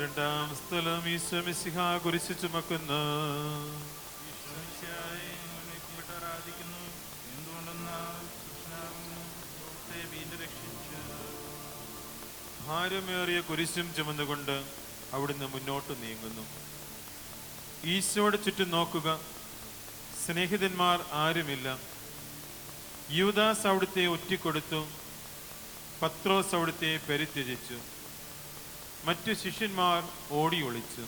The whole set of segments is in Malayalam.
രണ്ടാം സ്ഥലം ഈശോ മിശിഹ കുരിശ് ചുമക്കുന്നു. ആരാധിക്കുന്നു. എന്തുകൊണ്ടെന്നാൽ വീണ്ടും രക്ഷിച്ചു. ഭാരമേറിയ കുരിശും ചുമന്നുകൊണ്ട് അവിടുന്ന് മുന്നോട്ട് നീങ്ങുന്നു. ഈശോയുടെ ചുറ്റും നോക്കുക, സ്നേഹിതന്മാർ ആരുമില്ല. യൂദാസ് അവിടുത്തെ ഒറ്റിക്കൊടുത്തു, പത്രോസ് അവിടുത്തെ പരിത്യജിച്ചു, മറ്റു ശിഷ്യന്മാർ ഓടി ഒളിച്ചു.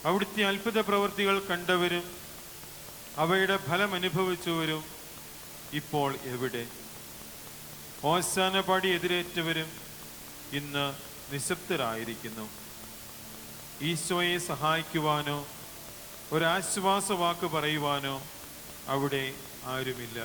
അവിടുത്തെ അത്ഭുത പ്രവൃത്തികൾ കണ്ടവരും അവയുടെ ഫലം അനുഭവിച്ചവരും ഇപ്പോൾ എവിടെ? ഓശാന പാടി എതിരേറ്റവരും ഇന്ന് നിശബ്ദരായിരിക്കുന്നു. ഈശോയെ സഹായിക്കുവാനോ ഒരാശ്വാസ വാക്ക് പറയുവാനോ അവിടെ ആരുമില്ല.